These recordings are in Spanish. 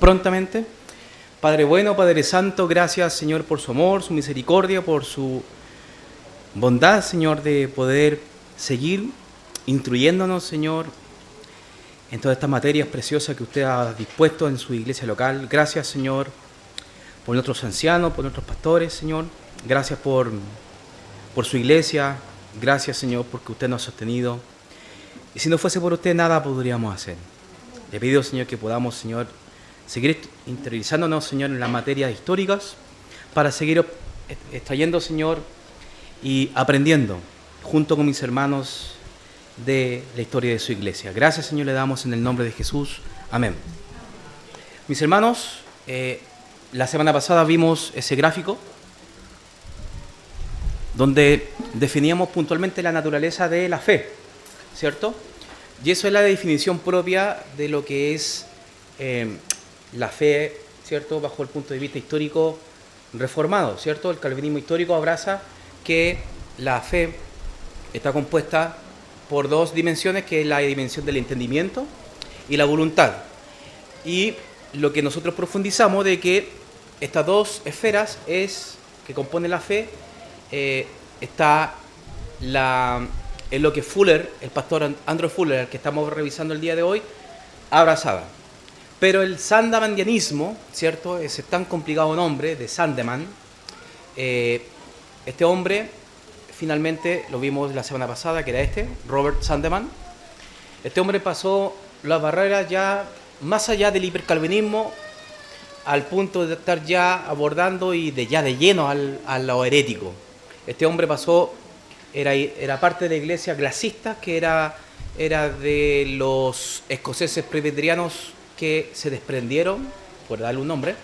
prontamente. Padre bueno, Padre santo, gracias, Señor, por su amor, su misericordia, por su bondad, Señor, de poder seguir instruyéndonos, Señor, en todas estas materias preciosas que usted ha dispuesto en su iglesia local. Gracias, Señor, por nuestros ancianos, por nuestros pastores, Señor. Gracias por su iglesia. Gracias, Señor, porque usted nos ha sostenido. Y si no fuese por usted, nada podríamos hacer. Le pido, Señor, que podamos, Señor, seguir interiorizándonos, Señor, en las materias históricas para seguir extrayendo, Señor, y aprendiendo junto con mis hermanos de la historia de su iglesia. Gracias, Señor, le damos en el nombre de Jesús. Amén. Mis hermanos, la semana pasada vimos ese gráfico donde definíamos puntualmente la naturaleza de la fe, ¿cierto? Y eso es la definición propia de lo que es la fe, ¿cierto? Bajo el punto de vista histórico reformado, ¿cierto? El calvinismo histórico abraza que la fe está compuesta por dos dimensiones, que es la dimensión del entendimiento y la voluntad. Y lo que nosotros profundizamos de que estas dos esferas que componen la fe, está en lo que Fuller, el pastor Andrew Fuller, el que estamos revisando el día de hoy, abrazaba. Pero el sandemanianismo, ¿cierto? Ese tan complicado nombre de Sandeman, este hombre, finalmente lo vimos la semana pasada, que era Robert Sandeman. Este hombre pasó las barreras ya más allá del hipercalvinismo, al punto de estar ya abordando y de lleno a lo herético. Este hombre era parte de la iglesia glasista, que era de los escoceses presbiterianos que se desprendieron, por darle un nombre,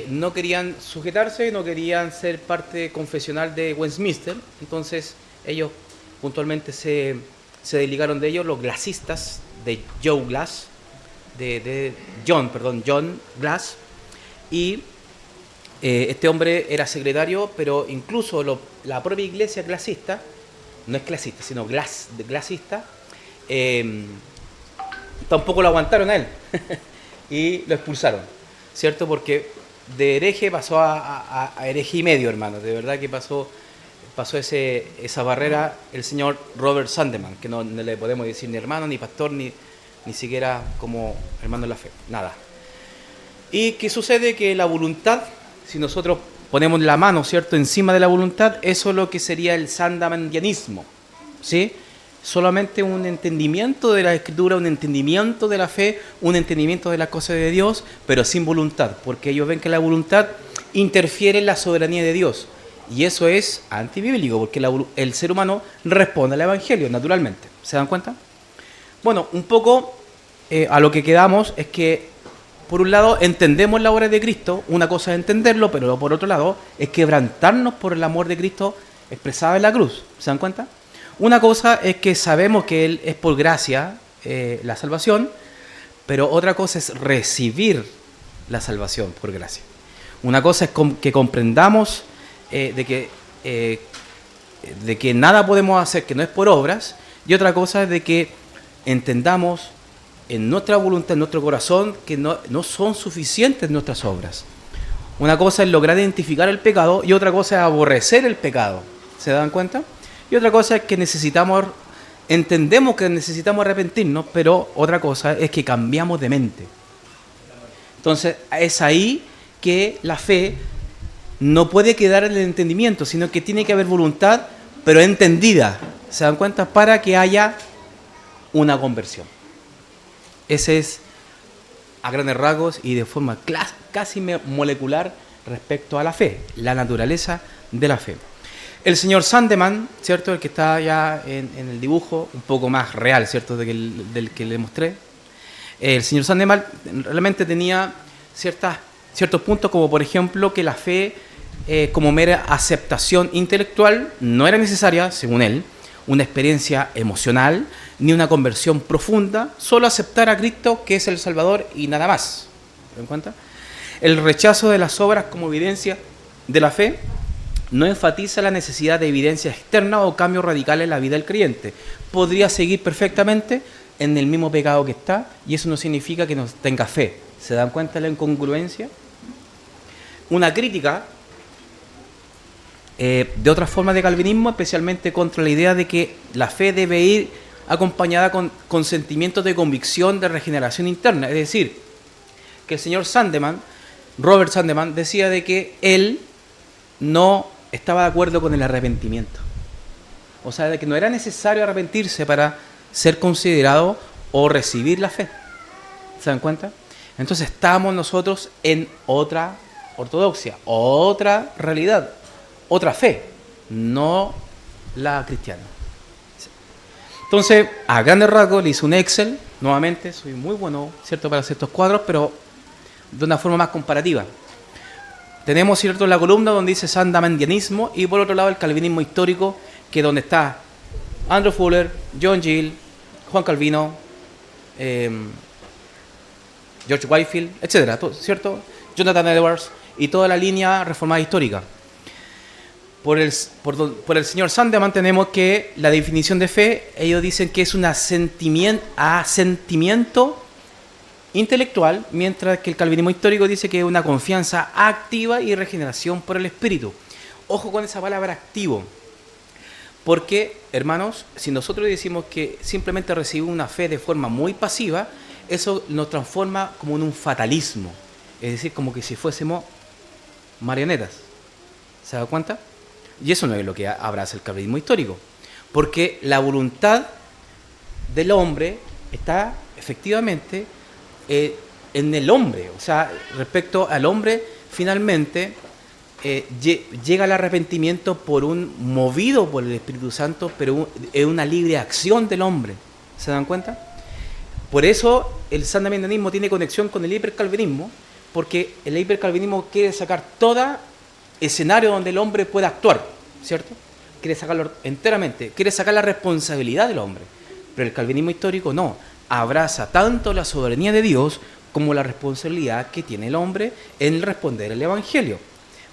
no querían sujetarse, no querían ser parte confesional de Westminster. Entonces ellos puntualmente se desligaron de ellos, los glasistas de John Glass, y este hombre era secretario, pero incluso la propia iglesia glasista, no es clasista, sino glasista, tampoco lo aguantaron a él y lo expulsaron, ¿cierto? Porque de hereje pasó a hereje y medio, hermano. De verdad que pasó esa barrera el señor Robert Sandeman, que no le podemos decir ni hermano, ni pastor, ni siquiera como hermano en la fe, nada. ¿Y qué sucede? Que la voluntad, si nosotros ponemos la mano, ¿cierto?, encima de la voluntad, eso es lo que sería el sandemanianismo, ¿sí? Solamente un entendimiento de la Escritura, un entendimiento de la fe, un entendimiento de las cosas de Dios, pero sin voluntad, porque ellos ven que la voluntad interfiere en la soberanía de Dios, y eso es antibíblico, porque el ser humano responde al Evangelio, naturalmente. ¿Se dan cuenta? Bueno, un poco a lo que quedamos es que, por un lado, entendemos la obra de Cristo. Una cosa es entenderlo, pero por otro lado, es quebrantarnos por el amor de Cristo expresado en la cruz. ¿Se dan cuenta? Una cosa es que sabemos que Él es por gracia la salvación, pero otra cosa es recibir la salvación por gracia. Una cosa es que comprendamos de que nada podemos hacer que no es por obras, y otra cosa es de que entendamos en nuestra voluntad, en nuestro corazón, que no son suficientes nuestras obras. Una cosa es lograr identificar el pecado y otra cosa es aborrecer el pecado. ¿Se dan cuenta? Y otra cosa es que entendemos que necesitamos arrepentirnos, pero otra cosa es que cambiamos de mente. Entonces es ahí que la fe no puede quedar en el entendimiento, sino que tiene que haber voluntad, pero entendida. ¿Se dan cuenta? Para que haya una conversión. Ese es, a grandes rasgos y de forma casi molecular respecto a la fe, la naturaleza de la fe. El señor Sandeman, ¿cierto?, el que está ya en el dibujo, un poco más real, ¿cierto?, del que le mostré. El señor Sandeman realmente tenía ciertos puntos, como por ejemplo que la fe como mera aceptación intelectual no era necesaria, según él, una experiencia emocional, ni una conversión profunda, solo aceptar a Cristo, que es el Salvador, y nada más. ¿Se dan cuenta? El rechazo de las obras como evidencia de la fe no enfatiza la necesidad de evidencia externa o cambios radicales en la vida del creyente. Podría seguir perfectamente en el mismo pecado que está, y eso no significa que no tenga fe. ¿Se dan cuenta de la incongruencia? Una crítica de otras formas de calvinismo, especialmente contra la idea de que la fe debe ir acompañada con sentimientos de convicción de regeneración interna. Es decir, que el señor Sandeman, Robert Sandeman, decía de que él no estaba de acuerdo con el arrepentimiento. O sea, de que no era necesario arrepentirse para ser considerado o recibir la fe. ¿Se dan cuenta? Entonces estamos nosotros en otra ortodoxia, otra realidad, otra fe, no la cristiana. Entonces, a grandes rasgos le hice un Excel, nuevamente, soy muy bueno, ¿cierto?, para hacer estos cuadros, pero de una forma más comparativa. Tenemos, ¿cierto?, la columna donde dice sandemandianismo y por otro lado el calvinismo histórico, que es donde está Andrew Fuller, John Gill, Juan Calvino, George Whitefield, etcétera, ¿cierto? Jonathan Edwards y toda la línea reformada histórica. Por el señor Sandeman tenemos que la definición de fe, ellos dicen que es un asentimiento intelectual, mientras que el calvinismo histórico dice que es una confianza activa y regeneración por el Espíritu. Ojo con esa palabra activo, porque, hermanos, si nosotros decimos que simplemente recibimos una fe de forma muy pasiva, eso nos transforma como en un fatalismo, es decir, como que si fuésemos marionetas. ¿Se da cuenta? Y eso no es lo que abraza el calvinismo histórico, porque la voluntad del hombre está efectivamente en el hombre, o sea, respecto al hombre, finalmente llega al arrepentimiento movido por el Espíritu Santo, pero es una libre acción del hombre. ¿Se dan cuenta? Por eso el sandemandianismo tiene conexión con el hipercalvinismo, porque el hipercalvinismo quiere sacar todo escenario donde el hombre pueda actuar, ¿cierto? Quiere sacarlo enteramente, quiere sacar la responsabilidad del hombre. Pero el calvinismo histórico no, abraza tanto la soberanía de Dios como la responsabilidad que tiene el hombre en responder al Evangelio.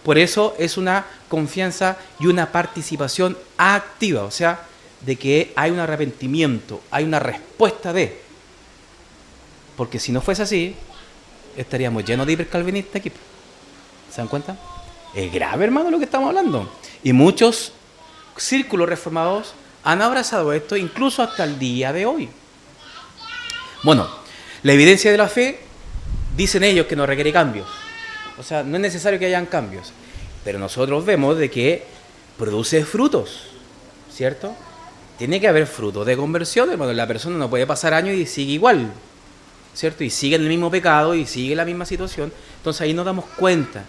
Por eso es una confianza y una participación activa, o sea, de que hay un arrepentimiento, hay una respuesta de. Porque si no fuese así, estaríamos llenos de hipercalvinistas aquí. ¿Se dan cuenta? Es grave, hermano, lo que estamos hablando. Y muchos círculos reformados han abrazado esto incluso hasta el día de hoy. Bueno, la evidencia de la fe, dicen ellos que no requiere cambios. O sea, no es necesario que hayan cambios. Pero nosotros vemos de que produce frutos, ¿cierto? Tiene que haber frutos de conversión, hermano. La persona no puede pasar años y sigue igual, ¿cierto? Y sigue en el mismo pecado y sigue en la misma situación. Entonces ahí nos damos cuenta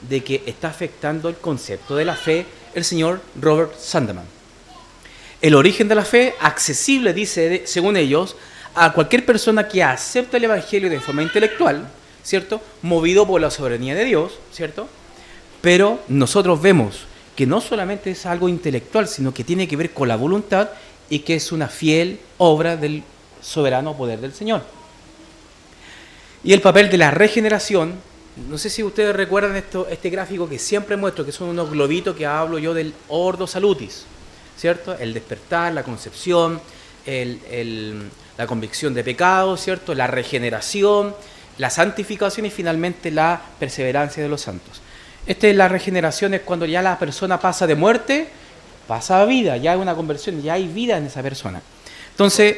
de que está afectando el concepto de la fe el señor Robert Sandeman. El origen de la fe, accesible, dice, según ellos, a cualquier persona que acepta el Evangelio de forma intelectual, ¿cierto? Movido por la soberanía de Dios, ¿cierto? Pero nosotros vemos que no solamente es algo intelectual, sino que tiene que ver con la voluntad y que es una fiel obra del soberano poder del Señor. Y el papel de la regeneración, no sé si ustedes recuerdan este gráfico que siempre muestro, que son unos globitos que hablo yo del ordo salutis, ¿cierto? El despertar, la concepción, la convicción de pecado, ¿cierto? La regeneración, la santificación y finalmente la perseverancia de los santos. La regeneración es cuando ya la persona pasa de muerte, pasa a vida, ya hay una conversión, ya hay vida en esa persona. Entonces,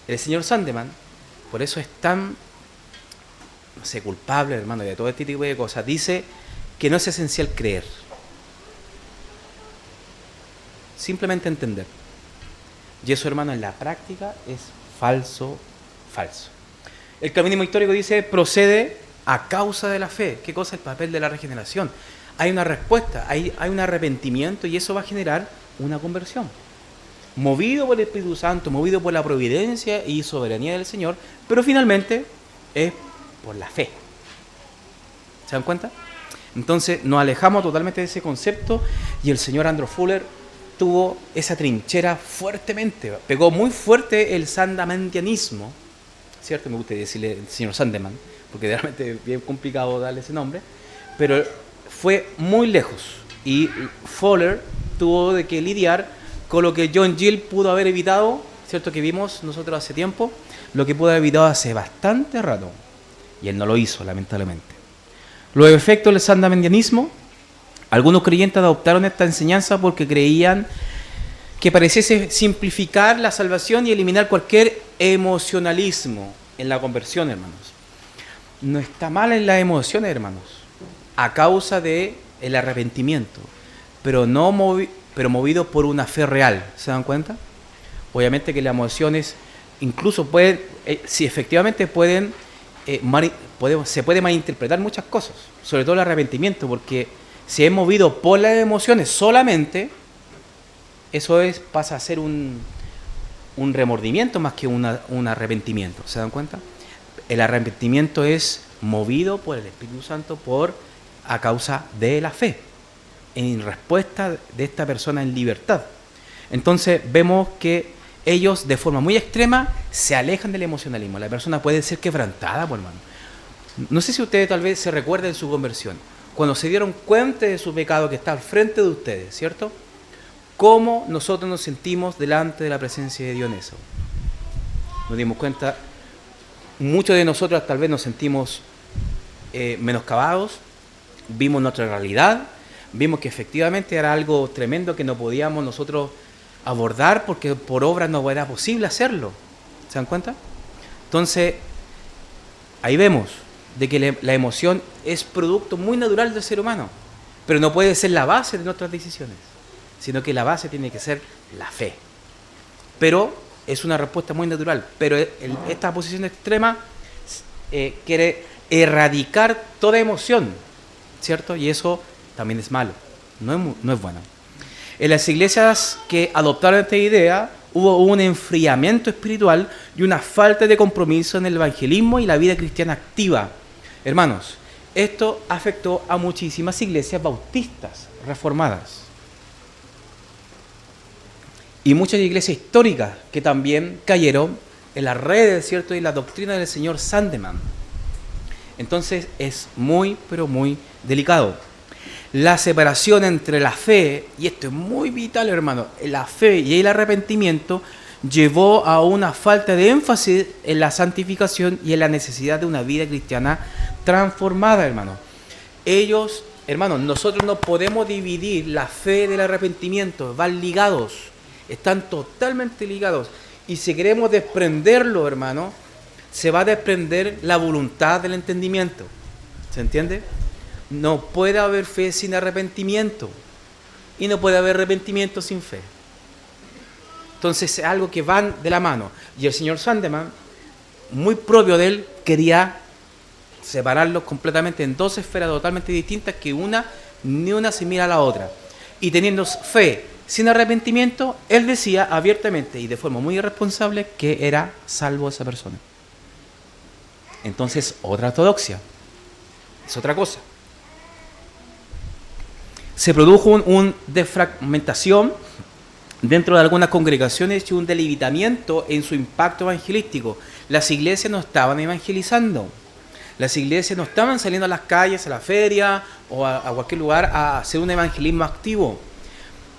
el señor Sandeman, por eso es tan, no sé, culpable, hermano, de todo este tipo de cosas, dice que no es esencial creer, simplemente entender. Y eso, hermano, en la práctica es falso. El calvinismo histórico dice, procede a causa de la fe. ¿Qué cosa es el papel de la regeneración? Hay una respuesta, hay un arrepentimiento y eso va a generar una conversión. Movido por el Espíritu Santo, movido por la providencia y soberanía del Señor, pero finalmente es por la fe. ¿Se dan cuenta? Entonces nos alejamos totalmente de ese concepto y el señor Andrew Fuller tuvo esa trinchera fuertemente, pegó muy fuerte el sandemandianismo, ¿cierto? Me gusta decirle el señor Sandeman, porque realmente es bien complicado darle ese nombre, pero fue muy lejos y Fuller tuvo de que lidiar con lo que John Gill pudo haber evitado, ¿cierto? Que vimos nosotros hace tiempo, lo que pudo haber evitado hace bastante rato, Y él no lo hizo, lamentablemente. Los efectos del sandemanianismo. Algunos creyentes adoptaron esta enseñanza porque creían que pareciese simplificar la salvación y eliminar cualquier emocionalismo en la conversión, hermanos. No está mal en las emociones, hermanos, a causa del arrepentimiento, pero movido por una fe real. ¿Se dan cuenta? Obviamente que las emociones incluso pueden, si efectivamente pueden, se puede malinterpretar muchas cosas, sobre todo el arrepentimiento, porque si es movido por las emociones solamente, eso pasa a ser un remordimiento más que un arrepentimiento. ¿Se dan cuenta? El arrepentimiento es movido por el Espíritu Santo a causa de la fe, en respuesta de esta persona en libertad. Entonces vemos que ellos de forma muy extrema se alejan del emocionalismo. La persona puede ser quebrantada, por hermano. No sé si ustedes tal vez se recuerden su conversión, cuando se dieron cuenta de su pecado que está al frente de ustedes, ¿cierto? ¿Cómo nosotros nos sentimos delante de la presencia de Dios en eso? Nos dimos cuenta, muchos de nosotros tal vez nos sentimos menoscabados, vimos nuestra realidad, vimos que efectivamente era algo tremendo que no podíamos nosotros abordar porque por obra no era posible hacerlo. ¿Se dan cuenta? Entonces, ahí vemos de que la emoción es producto muy natural del ser humano, pero no puede ser la base de nuestras decisiones, sino que la base tiene que ser la fe. Pero es una respuesta muy natural, pero esta posición extrema quiere erradicar toda emoción, ¿cierto? Y eso también es malo, no es bueno. En las iglesias que adoptaron esta idea, hubo un enfriamiento espiritual y una falta de compromiso en el evangelismo y la vida cristiana activa. Hermanos, esto afectó a muchísimas iglesias bautistas reformadas y muchas iglesias históricas que también cayeron en las redes, ¿cierto?, y la doctrina del señor Sandeman. Entonces es muy, pero muy delicado. La separación entre la fe, y esto es muy vital, hermano, la fe y el arrepentimiento llevó a una falta de énfasis en la santificación y en la necesidad de una vida cristiana transformada, hermano. Nosotros no podemos dividir la fe del arrepentimiento, van ligados, están totalmente ligados. Y si queremos desprenderlo, hermano, se va a desprender la voluntad del entendimiento. ¿Se entiende? No puede haber fe sin arrepentimiento y no puede haber arrepentimiento sin fe. Entonces es algo que van de la mano. Y el señor Sandeman, muy propio de él, quería separarlos completamente en dos esferas totalmente distintas que ni una se mira a la otra. Y teniendo fe sin arrepentimiento, él decía abiertamente y de forma muy irresponsable que era salvo esa persona. Entonces, otra ortodoxia. Es otra cosa. Se produjo una defragmentación dentro de algunas congregaciones y un debilitamiento en su impacto evangelístico. Las iglesias no estaban evangelizando. Las iglesias no estaban saliendo a las calles, a la feria o a cualquier lugar a hacer un evangelismo activo.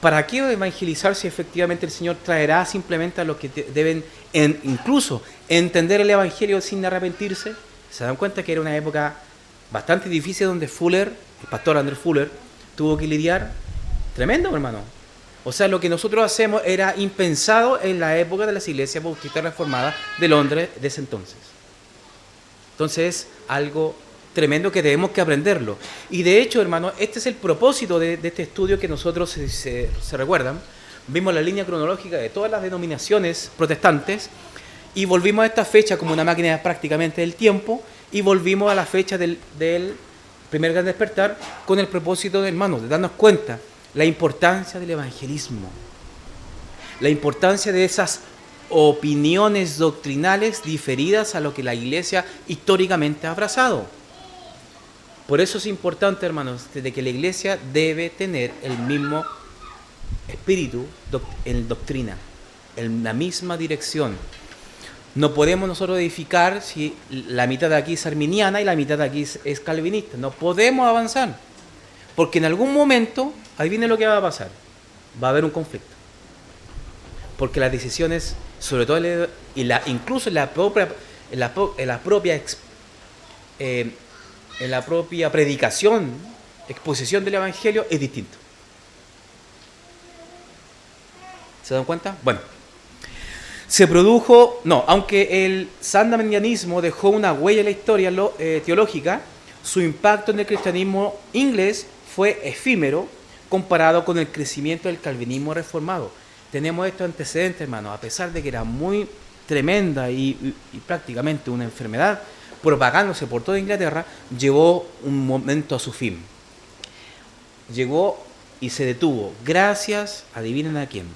¿Para qué evangelizar si efectivamente el Señor traerá simplemente a los que deben incluso entender el evangelio sin arrepentirse? ¿Se dan cuenta que era una época bastante difícil donde Fuller, el pastor Andrew Fuller, tuvo que lidiar? Tremendo, hermano. O sea, lo que nosotros hacemos era impensado en la época de las iglesias bautistas reformadas de Londres de ese entonces. Entonces es algo tremendo que tenemos que aprenderlo. Y de hecho, hermano, este es el propósito de este estudio que nosotros, se recuerdan, vimos la línea cronológica de todas las denominaciones protestantes y volvimos a esta fecha como una máquina prácticamente del tiempo y volvimos a la fecha del primer gran despertar con el propósito, hermanos, de darnos cuenta la importancia del evangelismo, la importancia de esas opiniones doctrinales diferidas a lo que la iglesia históricamente ha abrazado. Por eso es importante, hermanos, de que la iglesia debe tener el mismo espíritu en doctrina, en la misma dirección. No podemos nosotros edificar si la mitad de aquí es arminiana y la mitad de aquí es calvinista. No podemos avanzar, porque en algún momento, ahí viene lo que va a pasar, va a haber un conflicto. Porque las decisiones, sobre todo incluso en la propia en la propia predicación, exposición del Evangelio, es distinto. ¿Se dan cuenta? Bueno, aunque el sandemanianismo dejó una huella en la historia teológica, su impacto en el cristianismo inglés fue efímero comparado con el crecimiento del calvinismo reformado. Tenemos estos antecedentes, hermanos, a pesar de que era muy tremenda y prácticamente una enfermedad propagándose por toda Inglaterra, llegó un momento a su fin. Llegó y se detuvo, gracias, adivinen a quién,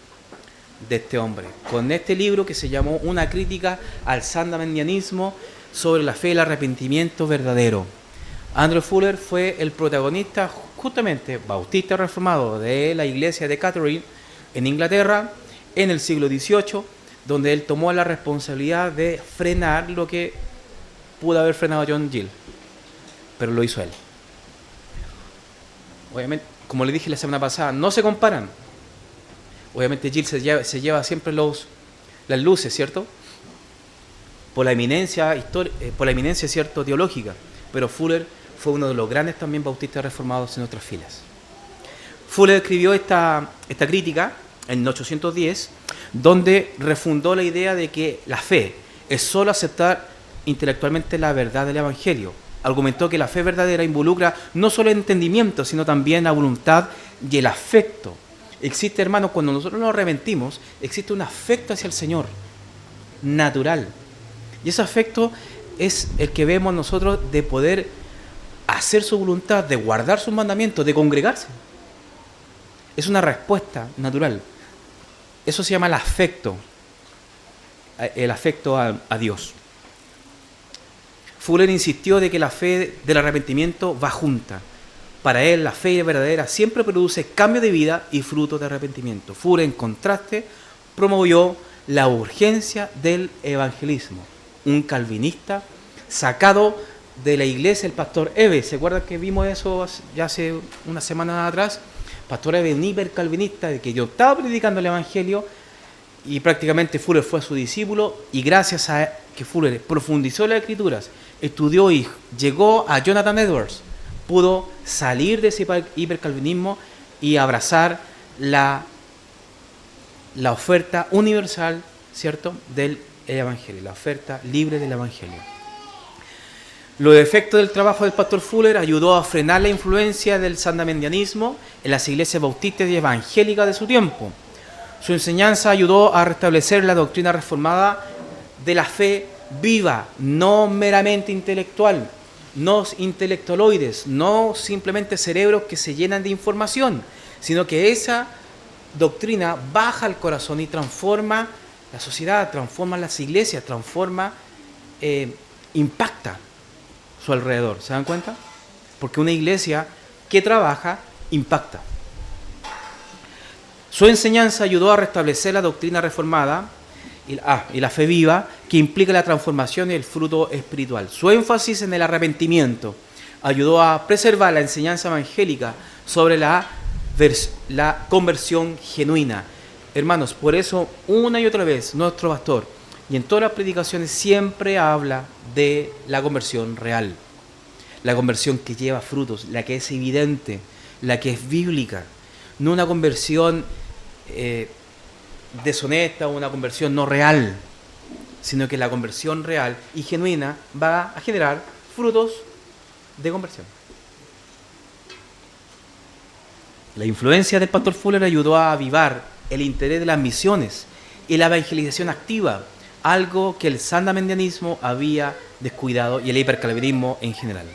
de este hombre, con este libro que se llamó Una crítica al sandemanianismo sobre la fe y el arrepentimiento verdadero. Andrew Fuller fue el protagonista, justamente bautista reformado, de la iglesia de Catherine en Inglaterra en el siglo XVIII, donde él tomó la responsabilidad de frenar lo que pudo haber frenado a John Gill, pero lo hizo él. Obviamente, como le dije la semana pasada, no se comparan. Obviamente Gill se lleva siempre las luces, ¿cierto? Por la eminencia, ¿cierto?, teológica, pero Fuller fue uno de los grandes también bautistas reformados en otras filas. Fuller escribió esta crítica en 1810, donde refundó la idea de que la fe es solo aceptar intelectualmente la verdad del Evangelio. Argumentó que la fe verdadera involucra no solo el entendimiento, sino también la voluntad y el afecto. Existe, hermanos, cuando nosotros nos arrepentimos, existe un afecto hacia el Señor, natural. Y ese afecto es el que vemos nosotros de poder hacer su voluntad, de guardar sus mandamientos, de congregarse. Es una respuesta natural. Eso se llama el afecto a Dios. Fuller insistió de que la fe del arrepentimiento va junta. Para él, la fe verdadera siempre produce cambio de vida y fruto de arrepentimiento. Fuller, en contraste, promovió la urgencia del evangelismo. Un calvinista sacado de la iglesia, el pastor Eve. ¿Se acuerdan que vimos eso ya hace una semana atrás? Pastor Eve, un hipercalvinista, de que yo estaba predicando el evangelio y prácticamente Fuller fue su discípulo, y gracias a que Fuller profundizó en las escrituras, estudió y llegó a Jonathan Edwards, pudo salir de ese hipercalvinismo y abrazar la oferta universal, ¿cierto?, del evangelio, la oferta libre del evangelio. Los efectos del trabajo del pastor Fuller ayudó a frenar la influencia del sandemanianismo en las iglesias bautistas y evangélicas de su tiempo. Su enseñanza ayudó a restablecer la doctrina reformada de la fe viva, no meramente intelectual, no intelectualoides, no simplemente cerebros que se llenan de información, sino que esa doctrina baja al corazón y transforma la sociedad, transforma las iglesias, impacta su alrededor. ¿Se dan cuenta? Porque una iglesia que trabaja, impacta. Su enseñanza ayudó a restablecer la doctrina reformada y la fe viva, que implica la transformación y el fruto espiritual. Su énfasis en el arrepentimiento ayudó a preservar la enseñanza evangélica sobre la conversión genuina. Hermanos, por eso una y otra vez nuestro pastor, y en todas las predicaciones, siempre habla de la conversión real, la conversión que lleva frutos, la que es evidente, la que es bíblica, no una conversión deshonesta o una conversión no real, sino que la conversión real y genuina va a generar frutos de conversión. La influencia del pastor Fuller ayudó a avivar el interés de las misiones y la evangelización activa, algo que el sandemanianismo había descuidado, y el hipercalvinismo en general.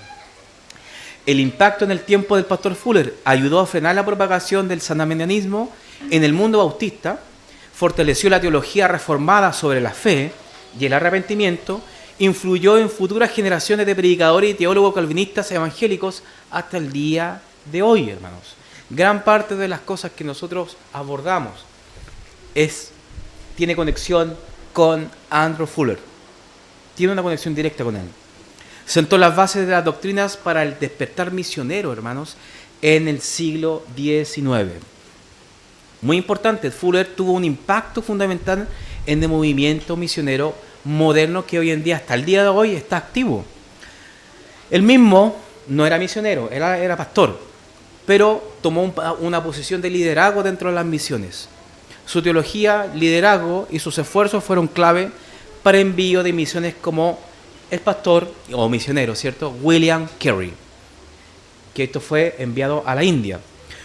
El impacto en el tiempo del pastor Fuller ayudó a frenar la propagación del sandemanianismo en el mundo bautista, fortaleció la teología reformada sobre la fe y el arrepentimiento, influyó en futuras generaciones de predicadores y teólogos calvinistas evangélicos hasta el día de hoy, hermanos. Gran parte de las cosas que nosotros abordamos tiene conexión con Andrew Fuller. Tiene una conexión directa con él. Sentó las bases de las doctrinas para el despertar misionero, hermanos, en el siglo XIX. Muy importante, Fuller tuvo un impacto fundamental en el movimiento misionero moderno que hoy en día, hasta el día de hoy, está activo. Él mismo no era misionero, era pastor, pero tomó una posición de liderazgo dentro de las misiones. Su teología, liderazgo y sus esfuerzos fueron clave para envío de misiones como el pastor o misionero, ¿cierto? William Carey, que esto fue enviado a la India.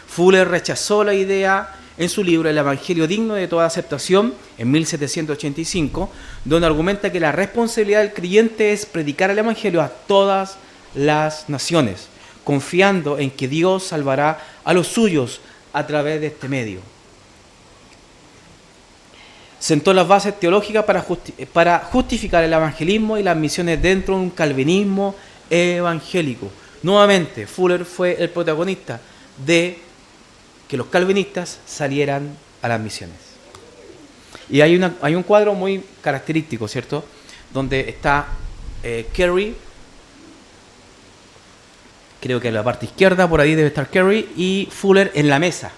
Fuller rechazó la idea en su libro El Evangelio digno de toda aceptación, en 1785, donde argumenta que la responsabilidad del creyente es predicar el Evangelio a todas las naciones, confiando en que Dios salvará a los suyos a través de este medio. Sentó las bases teológicas para justificar el evangelismo y las misiones dentro de un calvinismo evangélico. Nuevamente, Fuller fue el protagonista de que los calvinistas salieran a las misiones. Y hay un cuadro muy característico, ¿cierto? Donde está Carey, creo que en la parte izquierda, por ahí debe estar Carey, y Fuller en la mesa.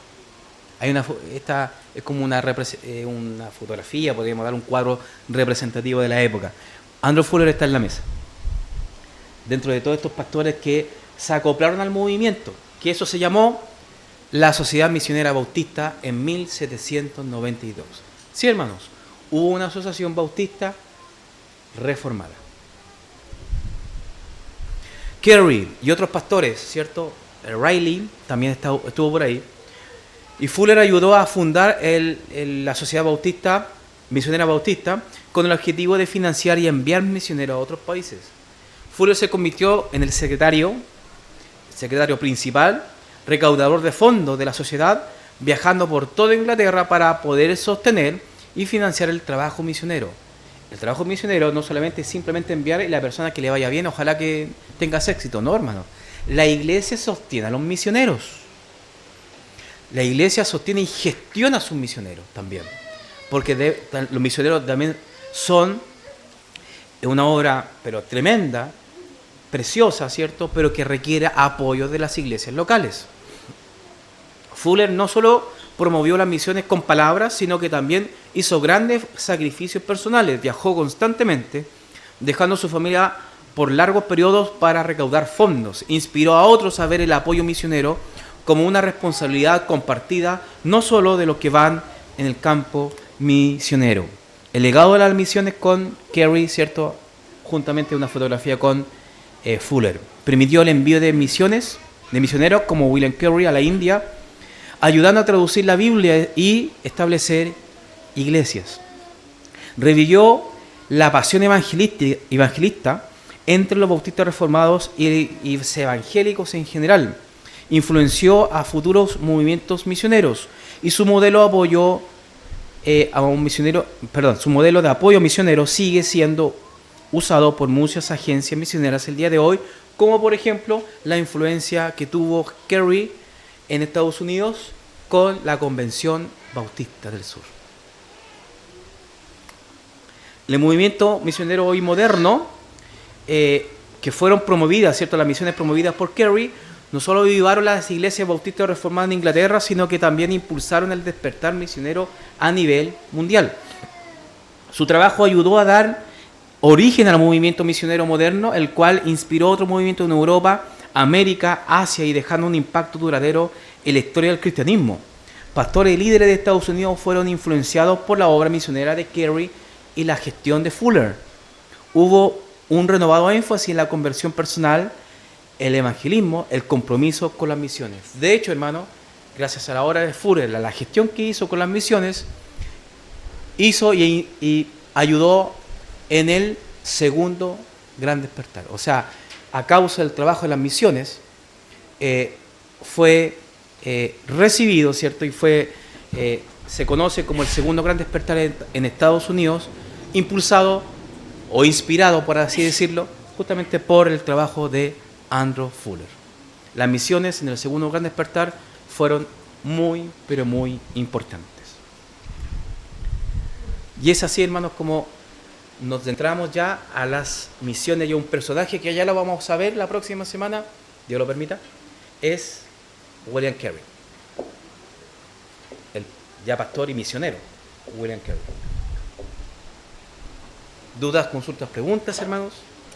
Esta es como una fotografía, podríamos dar un cuadro representativo de la época. Andrew Fuller está en la mesa. Dentro de todos estos pastores que se acoplaron al movimiento, que eso se llamó la Sociedad Misionera Bautista en 1792. Sí, hermanos, hubo una asociación bautista reformada. Carey y otros pastores, ¿cierto? Riley también estuvo por ahí. Y Fuller ayudó a fundar la Sociedad Bautista, Misionera Bautista, con el objetivo de financiar y enviar misioneros a otros países. Fuller se convirtió en el secretario principal, recaudador de fondos de la sociedad, viajando por toda Inglaterra para poder sostener y financiar el trabajo misionero. El trabajo misionero no solamente es simplemente enviar y la persona que le vaya bien, ojalá que tengas éxito, no, hermano. La iglesia sostiene a los misioneros. La iglesia sostiene y gestiona a sus misioneros también. Porque los misioneros también son una obra, pero tremenda, preciosa, ¿cierto? Pero que requiere apoyo de las iglesias locales. Fuller no solo promovió las misiones con palabras, sino que también hizo grandes sacrificios personales. Viajó constantemente, dejando a su familia por largos periodos para recaudar fondos. Inspiró a otros a ver el apoyo misionero como una responsabilidad compartida, no solo de los que van en el campo misionero. El legado de las misiones con Carey, ¿cierto? Juntamente una fotografía con Fuller. Permitió el envío de misioneros como William Carey a la India, ayudando a traducir la Biblia y establecer iglesias. Revivió la pasión evangelista entre los bautistas reformados y evangélicos en general. Influenció a futuros movimientos misioneros y su modelo su modelo de apoyo misionero sigue siendo usado por muchas agencias misioneras el día de hoy, como por ejemplo la influencia que tuvo Carey en Estados Unidos con la Convención Bautista del Sur. El movimiento misionero hoy moderno, que fueron promovidas, ¿cierto? Las misiones promovidas por Carey, no solo avivaron las iglesias bautistas reformadas en Inglaterra, sino que también impulsaron el despertar misionero a nivel mundial. Su trabajo ayudó a dar origen al movimiento misionero moderno, el cual inspiró otro movimiento en Europa, América, Asia y dejando un impacto duradero en la historia del cristianismo. Pastores y líderes de Estados Unidos fueron influenciados por la obra misionera de Carey y la gestión de Fuller. Hubo un renovado énfasis en la conversión personal, el evangelismo, el compromiso con las misiones. De hecho, hermano, gracias a la obra de Fuller, a la gestión que hizo con las misiones, hizo y ayudó en el segundo gran despertar. O sea, a causa del trabajo de las misiones, fue recibido, ¿cierto? Y se conoce como el segundo gran despertar en Estados Unidos, impulsado o inspirado, por así decirlo, justamente por el trabajo de Andrew Fuller. Las misiones en el segundo gran despertar fueron muy, pero muy importantes. Y es así, hermanos, como nos centramos ya a las misiones y a un personaje que ya lo vamos a ver la próxima semana, Dios lo permita, es William Carey, el ya pastor y misionero William Carey. ¿Dudas, consultas, preguntas, hermanos?